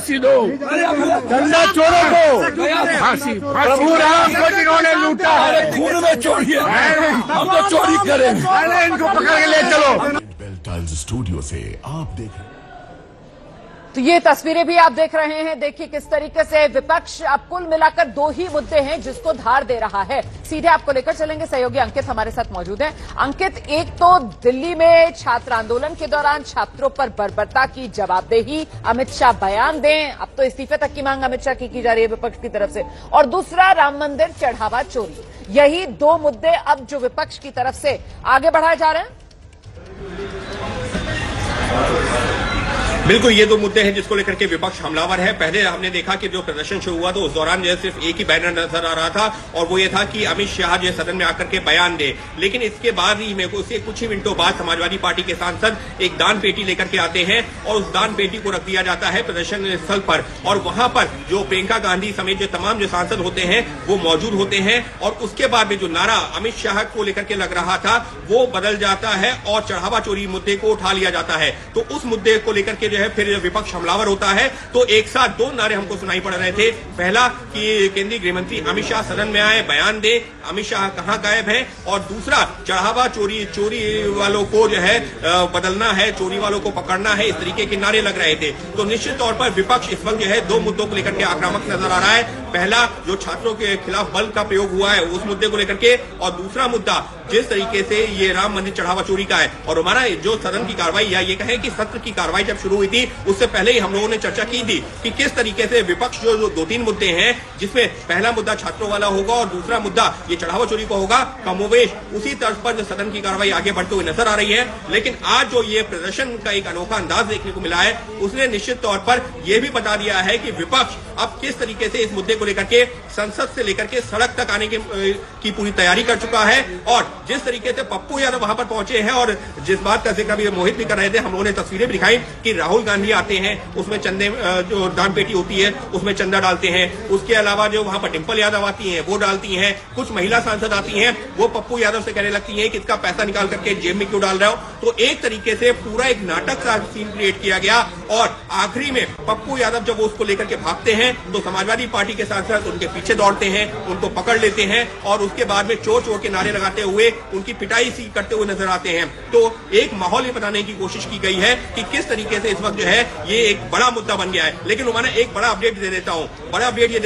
फांसी दो, चंदा चोरों को फांसी, प्रभु राम को जिन्होंने लूटा है खून में चोरी है, हम तो चोरी करें, अरे इनको पकड़ के ले चलो। बेल टाइल्स स्टूडियो से आप देख रहे हैं। तो ये तस्वीरें भी आप देख रहे हैं। देखिए किस तरीके से विपक्ष अब कुल मिलाकर दो ही मुद्दे हैं जिसको धार दे रहा है। सीधे आपको लेकर चलेंगे, सहयोगी अंकित हमारे साथ मौजूद हैं। अंकित, एक तो दिल्ली में छात्र आंदोलन के दौरान छात्रों पर बर्बरता की जवाबदेही, अमित शाह बयान दें, अब तो इस्तीफे तक की मांग अमित शाह की जा रही है विपक्ष की तरफ से, और दूसरा राम मंदिर चढ़ावा चोरी। यही दो मुद्दे अब जो विपक्ष की तरफ से आगे बढ़ाए जा रहे हैं। बिल्कुल, ये दो मुद्दे हैं जिसको लेकर के विपक्ष हमलावर है। पहले हमने देखा कि जो प्रदर्शन शुरू हुआ तो उस दौरान जो है सिर्फ एक ही बैनर नजर आ रहा था और वो ये था कि अमित शाह जो है सदन में आकर के बयान दे। लेकिन इसके बाद ही मेरे को उसके कुछ ही मिनटों बाद समाजवादी पार्टी के सांसद एक दान पेटी लेकर के आते हैं और उस दान पेटी को रख दिया जाता है प्रदर्शन स्थल पर, और वहां पर जो प्रियंका गांधी समेत जो तमाम जो सांसद होते हैं वो मौजूद होते हैं। और उसके बाद में जो नारा अमित शाह को लेकर के लग रहा था वो बदल जाता है और चढ़ावा चोरी मुद्दे को उठा लिया जाता है। तो उस मुद्दे को लेकर के जो है फिर विपक्ष हमलावर होता है। तो एक साथ दो नारे हमको सुनाई पड़ रहे थे। पहला कि केंद्रीय गृह मंत्री अमित शाह सदन में आए, बयान दे, अमित शाह कहां गायब है, और दूसरा चढ़ावा चोरी वालों को जो है बदलना है, चोरी वालों को पकड़ना है, इस तरीके के नारे लग रहे थे। तो निश्चित तौर पर विपक्ष इस वक्त जो है दो मुद्दों को लेकर के आक्रामक नजर आ रहा है। पहला जो छात्रों के खिलाफ बल का प्रयोग हुआ है उस मुद्दे को लेकर के, और दूसरा मुद्दा जिस तरीके से ये राम मंदिर चढ़ावा चोरी का है। और हमारा जो सदन की कार्रवाई या ये कहें कि सत्र की कार्रवाई जब शुरू हुई थी उससे पहले ही हम लोगों ने चर्चा की थी कि किस तरीके से विपक्ष जो दो तीन मुद्दे हैं जिसमें पहला मुद्दा छात्रों वाला होगा और दूसरा मुद्दा ये चढ़ावा चोरी का होगा, कमोवेश उसी तर्ज पर जो सदन की कार्रवाई आगे बढ़ते हुए नजर आ रही है। लेकिन आज जो ये प्रदर्शन का एक अनोखा अंदाज देखने को मिला है उसने निश्चित तौर पर यह भी बता दिया है कि विपक्ष अब किस तरीके से इस मुद्दे को लेकर के संसद से लेकर के सड़क तक आने की पूरी तैयारी कर चुका है। और जिस तरीके से पप्पू यादव वहां पर पहुंचे हैं और जिस बात का जिक्र भी मोहित भी कर रहे थे, हम लोगों ने तस्वीरें भी दिखाई कि राहुल गांधी आते हैं, उसमें चंदे जो दान पेटी होती है उसमें चंदा डालते हैं। उसके अलावा जो वहां पर डिंपल यादव आती हैं वो डालती हैं। कुछ महिला सांसद आती हैं वो पप्पू यादव से कहने लगती हैं कि इसका पैसा निकाल करके जेब में क्यों डाल रहे हो। तो एक तरीके से पूरा एक नाटक सा सीन क्रिएट किया गया और आखिरी में पप्पू यादव जब वो उसको लेकर के भागते हैं तो समाजवादी पार्टी के सांसद उनके पीछे दौड़ते हैं, उनको पकड़ लेते हैं और उसके बाद में चोर चोर के नारे लगाते हुए उनकी पिटाई सी करते हुए नजर आते हैं। तो एक माहौल ये बनाने की कोशिश की गई है कि किस तरीके से इस वक्त जो है ये एक बड़ा मुद्दा बन गया है। लेकिन मैं एक बड़ा अपडेट दे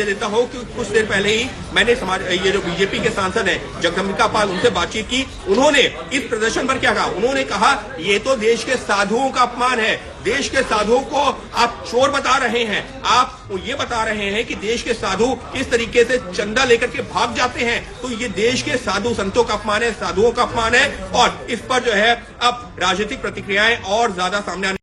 देता हूँ, कि कुछ देर पहले ही मैंने ये जो बीजेपी के सांसद हैं जगदम्बिका पाल, उनसे बातचीत की। उन्होंने इस प्रदर्शन पर क्या कहा, उन्होंने कहा ये तो देश के साधुओं का अपमान है, देश के साधुओं को आप चोर बता रहे हैं, आप ये बता रहे हैं कि देश के साधु किस तरीके से चंदा लेकर के भाग जाते हैं। तो ये देश के साधु संतों का अपमान है, साधुओं का अपमान है। और इस पर जो है अब राजनीतिक प्रतिक्रियाएं और ज्यादा सामने आने